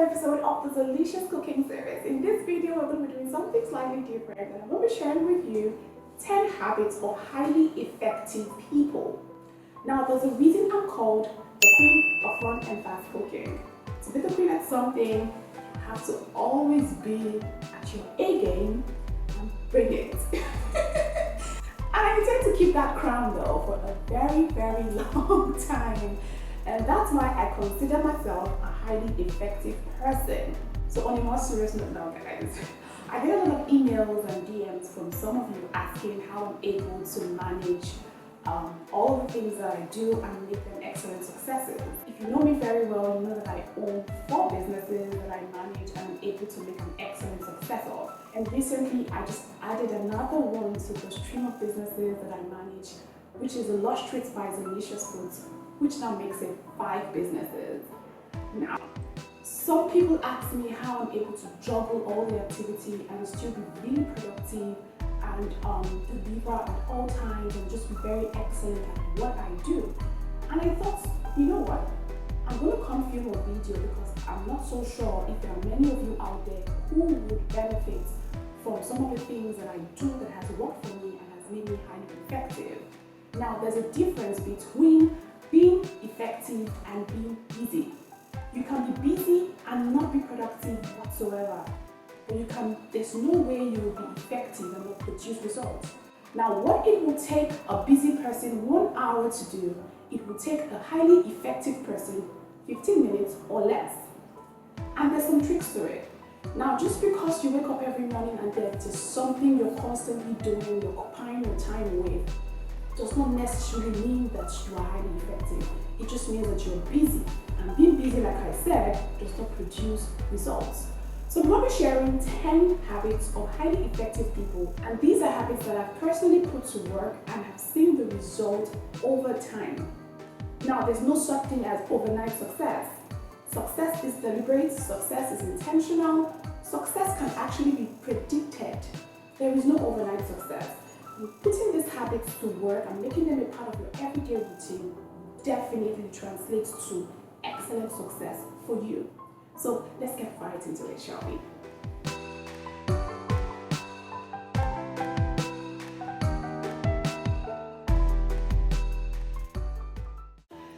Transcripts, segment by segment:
another episode of the Zeelicious cooking series. In this video, we're going to be doing something slightly different, and I'm going to be sharing with you 10 habits of highly effective people. Now, there's a reason I'm called the queen of fun and fast cooking. To be the queen at something, you have to always be at your A game and bring it. And I intend to keep that crown though for a very, very long time. And that's why I consider myself a highly effective person. So on a more serious note now, guys, I get a lot of emails and DMs from some of you asking how I'm able to manage all the things that I do and make them excellent successes. If you know me very well, you know that I own 4 businesses that I manage and I'm able to make an excellent success of. And recently, I just added another one to the stream of businesses that I manage, which is a Lush Treats by Zeelicious Foods, which now makes it 5 businesses. Now, some people ask me how I'm able to juggle all the activity and still be really productive and deliver at all times and just be very excellent at what I do. And I thought, you know what? I'm going to come film a video because I'm not so sure if there are many of you out there who would benefit from some of the things that I do that has worked for me and has made me highly effective. Now, there's a difference between being effective and being busy. You can be busy and not be productive whatsoever. But there's no way you will be effective and will produce results. Now, what it will take a busy person 1 hour to do, it will take a highly effective person 15 minutes or less. And there's some tricks to it. Now, just because you wake up every morning and there's something you're constantly doing, you're occupying your time with, does not necessarily mean that you are highly effective. It just means that you're busy. And being busy, like I said, does not produce results. So I'm going to be sharing 10 habits of highly effective people. And these are habits that I've personally put to work and have seen the result over time. Now, there's no such thing as overnight success. Success is deliberate, success is intentional, success can actually be predicted. There is no overnight success. Putting these habits to work and making them a part of your everyday routine definitely translates to excellent success for you. So let's get right into it, shall we?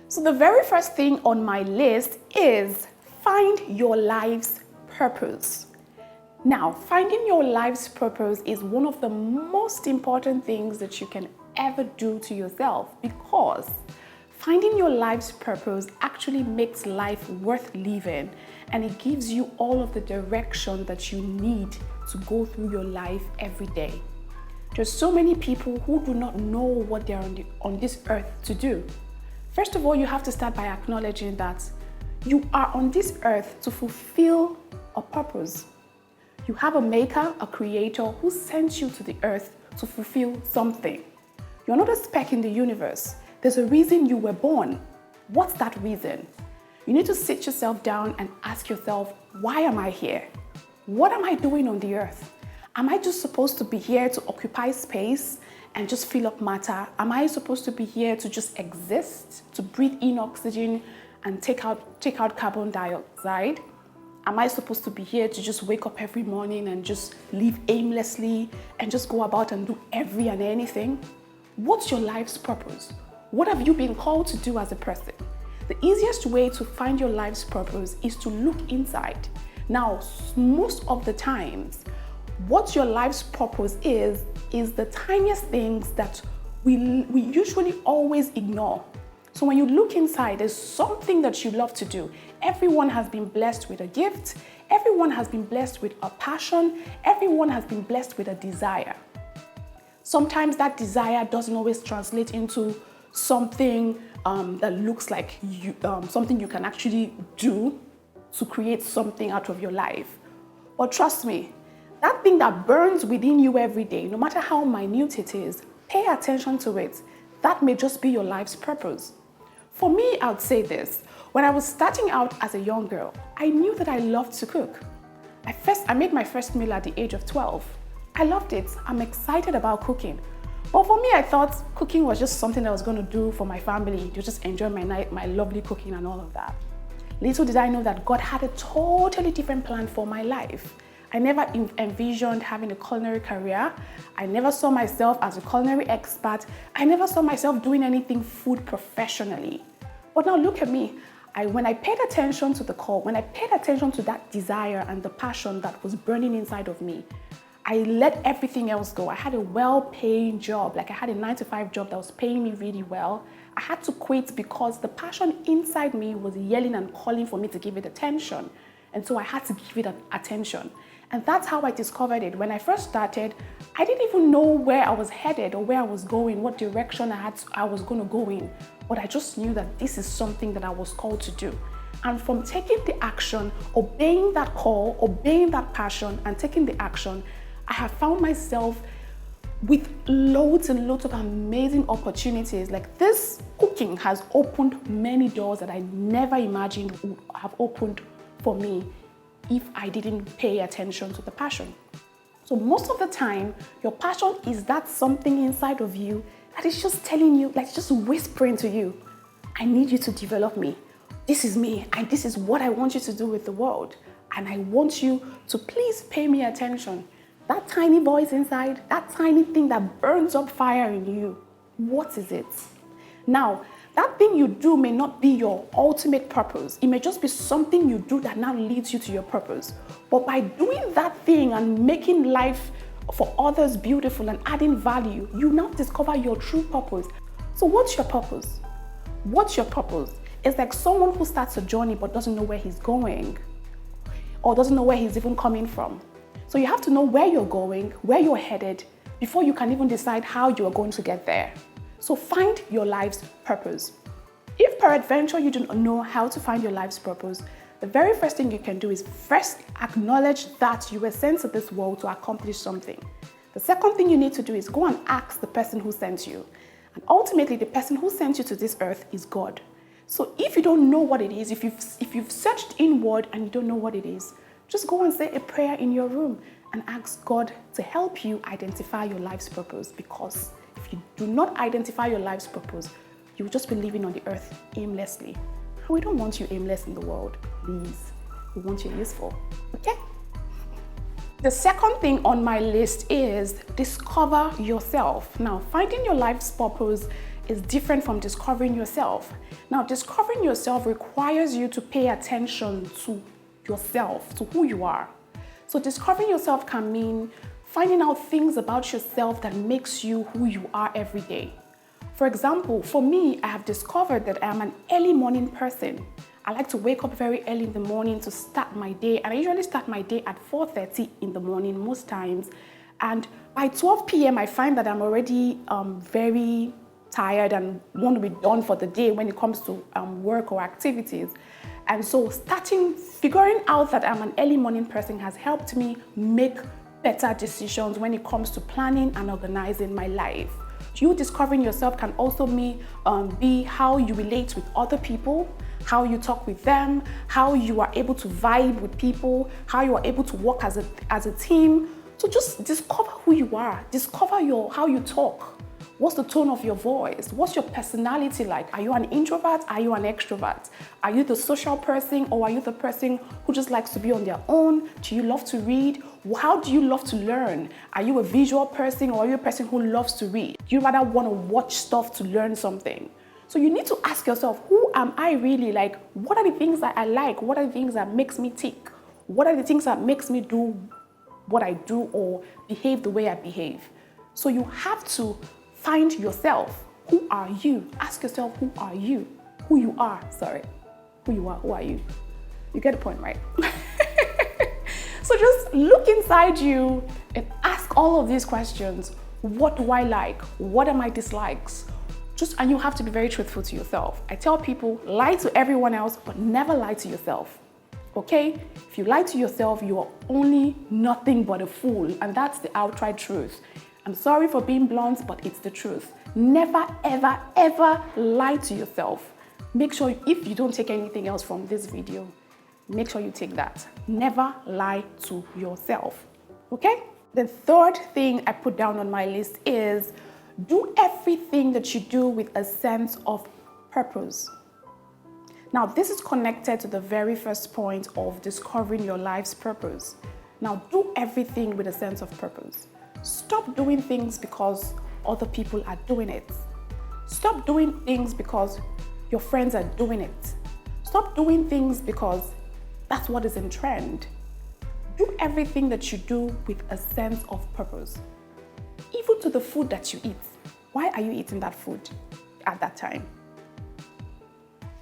So the very first thing on my list is find your life's purpose. Now, finding your life's purpose is one of the most important things that you can ever do to yourself, because finding your life's purpose actually makes life worth living, and it gives you all of the direction that you need to go through your life every day. There's so many people who do not know what they're on this earth to do. First of all, you have to start by acknowledging that you are on this earth to fulfill a purpose. You have a maker, a creator who sent you to the earth to fulfill something. You're not a speck in the universe. There's a reason you were born. What's that reason? You need to sit yourself down and ask yourself, why am I here? What am I doing on the earth? Am I just supposed to be here to occupy space and just fill up matter? Am I supposed to be here to just exist, to breathe in oxygen and take out carbon dioxide? Am I supposed to be here to just wake up every morning and just live aimlessly and just go about and do every and anything? What's your life's purpose? What have you been called to do as a person? The easiest way to find your life's purpose is to look inside. Now, most of the times, what your life's purpose is the tiniest things that we usually always ignore. So when you look inside, there's something that you love to do. Everyone has been blessed with a gift. Everyone has been blessed with a passion. Everyone has been blessed with a desire. Sometimes that desire doesn't always translate into something that looks like something you can actually do to create something out of your life. But trust me, that thing that burns within you every day, no matter how minute it is, pay attention to it. That may just be your life's purpose. For me, I would say this. When I was starting out as a young girl, I knew that I loved to cook. I made my first meal at the age of 12. I loved it. I'm excited about cooking. But for me, I thought cooking was just something I was going to do for my family, to just enjoy my lovely cooking and all of that. Little did I know that God had a totally different plan for my life. I never envisioned having a culinary career. I never saw myself as a culinary expert. I never saw myself doing anything food professionally. But now look at me. When I paid attention to the call, when I paid attention to that desire and the passion that was burning inside of me, I let everything else go. I had a well-paying job, like I had a 9-to-5 job that was paying me really well. I had to quit because the passion inside me was yelling and calling for me to give it attention. And so I had to give it attention. And that's how I discovered it. When I first started, I didn't even know where I was headed or where I was going, what direction I was going to go in. But I just knew that this is something that I was called to do. And from taking the action, obeying that call, obeying that passion, and taking the action, I have found myself with loads and loads of amazing opportunities. Like this cooking has opened many doors that I never imagined would have opened for me if I didn't pay attention to the passion. So most of the time, your passion is that something inside of you that is just telling you, like just whispering to you, I need you to develop me. This is me, and this is what I want you to do with the world. And I want you to please pay me attention. That tiny voice inside, that tiny thing that burns up fire in you, what is it? Now, that thing you do may not be your ultimate purpose. It may just be something you do that now leads you to your purpose. But by doing that thing and making life for others beautiful and adding value, you now discover your true purpose. So what's your purpose? What's your purpose? It's like someone who starts a journey but doesn't know where he's going or doesn't know where he's even coming from. So you have to know where you're going, where you're headed, before you can even decide how you are going to get there. So find your life's purpose. If peradventure you do not know how to find your life's purpose, the very first thing you can do is first acknowledge that you were sent to this world to accomplish something. The second thing you need to do is go and ask the person who sent you. And ultimately, the person who sent you to this earth is God. So if you don't know what it is, if you've searched inward and you don't know what it is, just go and say a prayer in your room and ask God to help you identify your life's purpose. Because if you do not identify your life's purpose, you will just be living on the earth aimlessly. And we don't want you aimless in the world, please. We want you useful, okay? The second thing on my list is discover yourself. Now, finding your life's purpose is different from discovering yourself. Now, discovering yourself requires you to pay attention to yourself, to who you are. So discovering yourself can mean finding out things about yourself that makes you who you are every day. For example, for me, I have discovered that I am an early morning person. I like to wake up very early in the morning to start my day, and I usually start my day at 4:30 in the morning most times. And by 12 p.m., I find that I'm already very tired and want to be done for the day when it comes to work or activities. And so figuring out that I'm an early morning person has helped me make better decisions when it comes to planning and organizing my life. You discovering yourself can also be how you relate with other people, how you talk with them, how you are able to vibe with people, how you are able to work as a team. So just discover who you are, discover how you talk. What's the tone of your voice? What's your personality like? Are you an introvert? Are you an extrovert? Are you the social person, or are you the person who just likes to be on their own? Do you love to read? How do you love to learn? Are you a visual person, or are you a person who loves to read? Do you rather want to watch stuff to learn something? So you need to ask yourself, who am I really? Like, what are the things that I like? What are the things that makes me tick? What are the things that makes me do what I do or behave the way I behave? So you have to find yourself. Who are you? Ask yourself, who are you? Who you are, sorry. Who you are, who are you? You get the point, right? So just look inside you and ask all of these questions. What do I like? What are my dislikes? And you have to be very truthful to yourself. I tell people, lie to everyone else, but never lie to yourself. Okay? If you lie to yourself, you are only nothing but a fool. And that's the outright truth. I'm sorry for being blunt, but it's the truth. Never, ever, ever lie to yourself. Make sure, if you don't take anything else from this video, make sure you take that. Never lie to yourself. Okay? The third thing I put down on my list is do everything that you do with a sense of purpose. Now, this is connected to the very first point of discovering your life's purpose. Now, do everything with a sense of purpose. Stop doing things because other people are doing it. Stop doing things because your friends are doing it. Stop doing things because that's what is in trend. Do everything that you do with a sense of purpose. Even to the food that you eat. Why are you eating that food at that time?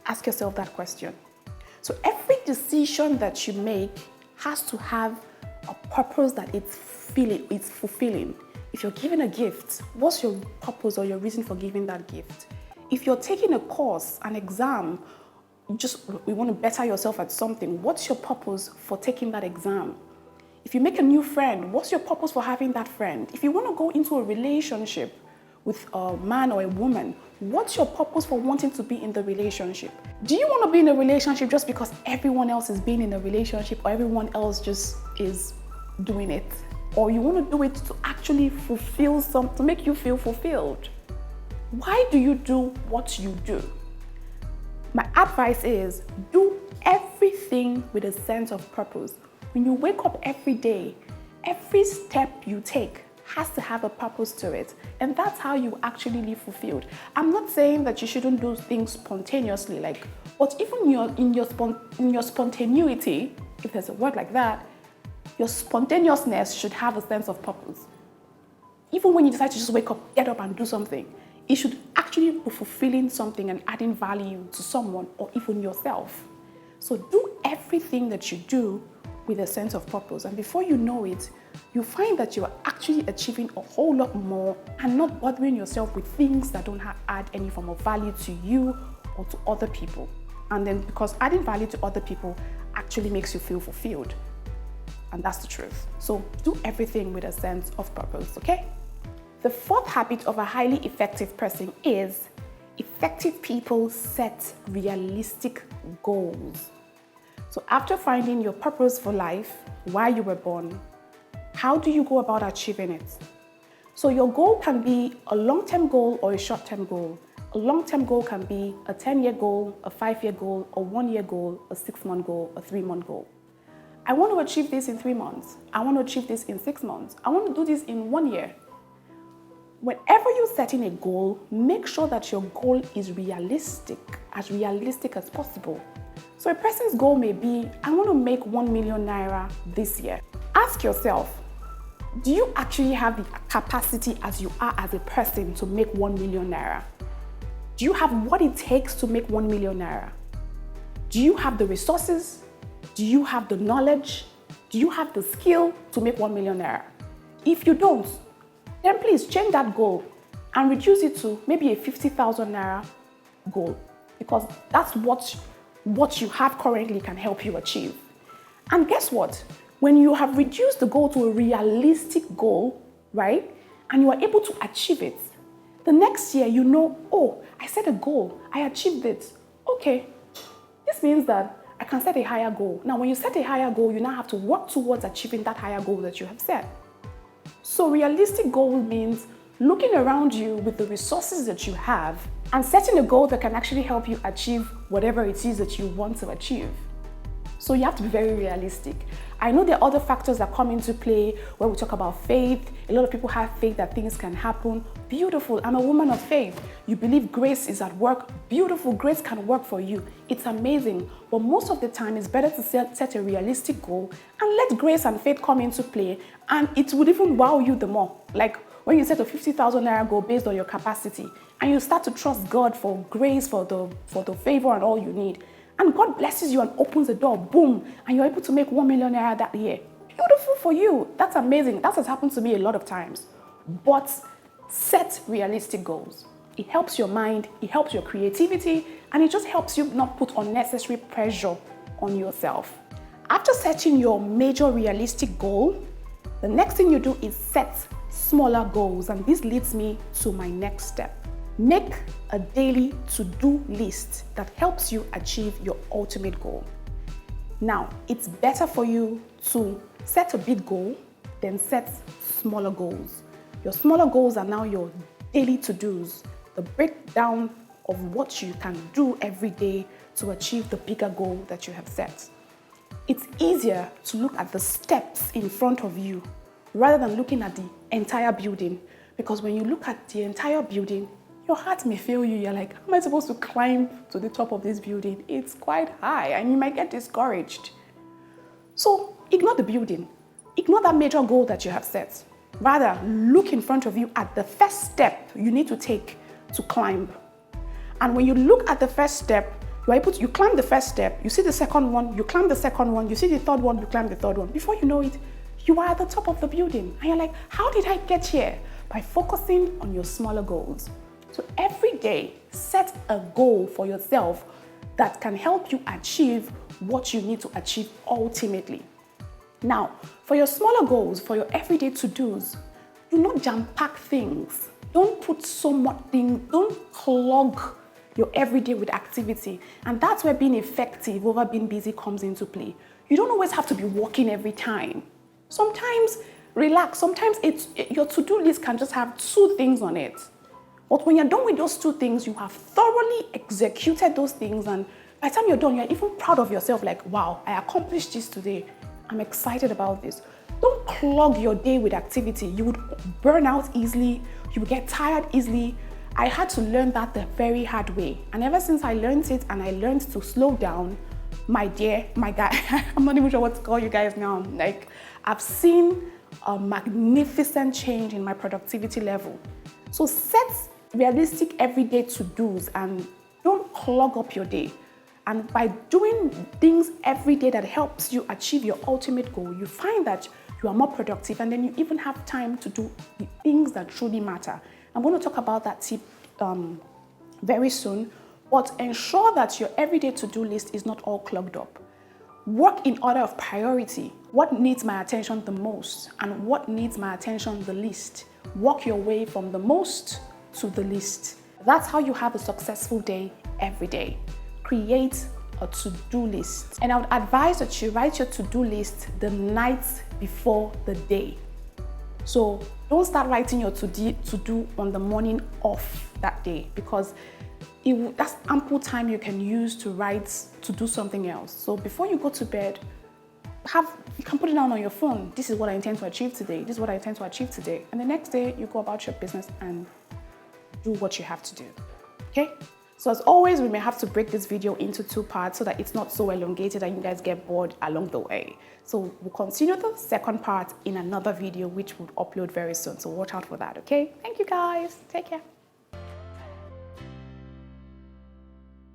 Ask yourself that question. So every decision that you make has to have a purpose that it's fulfilling. If you're giving a gift, what's your purpose or your reason for giving that gift? If you're taking a course, an exam, you want to better yourself at something, what's your purpose for taking that exam? If you make a new friend, what's your purpose for having that friend? If you want to go into a relationship with a man or a woman, what's your purpose for wanting to be in the relationship? Do you want to be in a relationship just because everyone else is being in a relationship or everyone else just is doing it? Or you want to do it to actually fulfill to make you feel fulfilled? Why do you do what you do? My advice is do everything with a sense of purpose. When you wake up every day, every step you take has to have a purpose to it. And that's how you actually live fulfilled. I'm not saying that you shouldn't do things spontaneously, but even in your spontaneity, if there's a word like that, your spontaneousness should have a sense of purpose. Even when you decide to just wake up, get up and do something, it should actually be fulfilling something and adding value to someone or even yourself. So do everything that you do with a sense of purpose. And before you know it, you find that you are actually achieving a whole lot more and not bothering yourself with things that don't add any form of value to you or to other people. And then because adding value to other people actually makes you feel fulfilled. And that's the truth. So do everything with a sense of purpose, okay? The fourth habit of a highly effective person is effective people set realistic goals. So after finding your purpose for life, why you were born, how do you go about achieving it? So your goal can be a long-term goal or a short-term goal. A long-term goal can be a 10-year goal, a 5-year goal, a 1-year goal, a 6-month goal, a 3-month goal. I want to achieve this in 3 months. I want to achieve this in 6 months. I want to do this in 1 year. Whenever you're setting a goal, make sure that your goal is realistic as possible. So a person's goal may be, I want to make 1 million naira this year. Ask yourself, do you actually have the capacity as you are as a person to make 1 million naira? Do you have what it takes to make 1 million naira? Do you have the resources? Do you have the knowledge? Do you have the skill to make 1 million naira? If you don't, then please change that goal and reduce it to maybe a 50,000 naira goal, because that's what you have currently can help you achieve. And guess what? When you have reduced the goal to a realistic goal, right, and you are able to achieve it, the next year you know, oh, I set a goal, I achieved it. Okay, this means that I can set a higher goal. Now, when you set a higher goal, you now have to work towards achieving that higher goal that you have set. So realistic goal means looking around you with the resources that you have and setting a goal that can actually help you achieve whatever it is that you want to achieve. So you have to be very realistic. I know there are other factors that come into play when we talk about faith. A lot of people have faith that things can happen. Beautiful. I'm a woman of faith. You believe grace is at work. Beautiful. Grace can work for you. It's amazing. But most of the time, it's better to set a realistic goal and let grace and faith come into play. And it would even wow you the more. Like when you set a 50,000 naira goal based on your capacity and you start to trust God for grace, for the favor and all you need. And God blesses you and opens the door, boom, and you're able to make 1 million naira that year. Beautiful for you. That's amazing. That has happened to me a lot of times. But set realistic goals. It helps your mind, it helps your creativity, and it just helps you not put unnecessary pressure on yourself. After setting your major realistic goal, the next thing you do is set smaller goals. And this leads me to my next step. Make a daily to-do list that helps you achieve your ultimate goal. Now, it's better for you to set a big goal than set smaller goals. Your smaller goals are now your daily to-dos, the breakdown of what you can do every day to achieve the bigger goal that you have set. It's easier to look at the steps in front of you rather than looking at the entire building, because when you look at the entire building, your heart may fail you. You're like, how am I supposed to climb to the top of this building? It's quite high and you might get discouraged. So ignore the building. Ignore that major goal that you have set. Rather, look in front of you at the first step you need to take to climb. And when you look at the first step, you climb the first step, you see the second one, you climb the second one, you see the third one, you climb the third one. Before you know it, you are at the top of the building. And you're like, how did I get here? By focusing on your smaller goals. So every day, set a goal for yourself that can help you achieve what you need to achieve ultimately. Now, for your smaller goals, for your everyday to-dos, do not jam-pack things. Don't put so much things, don't clog your everyday with activity. And that's where being effective over being busy comes into play. You don't always have to be working every time. Sometimes relax. Sometimes your to-do list can just have 2 things on it. But when you're done with those 2 things, you have thoroughly executed those things. And by the time you're done, you're even proud of yourself, like, wow, I accomplished this today. I'm excited about this. Don't clog your day with activity. You would burn out easily. You would get tired easily. I had to learn that the very hard way. And ever since I learned it and I learned to slow down, my guy, I'm not even sure what to call you guys now. Like, I've seen a magnificent change in my productivity level. So set realistic everyday to-dos and don't clog up your day. And by doing things every day that helps you achieve your ultimate goal, you find that you are more productive, and then you even have time to do the things that truly matter. I'm going to talk about that tip very soon, but ensure that your everyday to-do list is not all clogged up. Work in order of priority. What needs my attention the most and what needs my attention the least? Work your way from the most to the least. That's how you have a successful day every day. Create a to-do list. And I would advise that you write your to-do list the night before the day. So don't start writing your to-do on the morning of that day, because that's ample time you can use to do something else. So before you go to bed, you can put it down on your phone. This is what I intend to achieve today. This is what I intend to achieve today. And the next day you go about your business and do what you have to do. Okay? So as always, we may have to break this video into 2 parts so that it's not so elongated and you guys get bored along the way. So we'll continue the second part in another video, which we'll upload very soon. So watch out for that, okay? Thank you guys. Take care.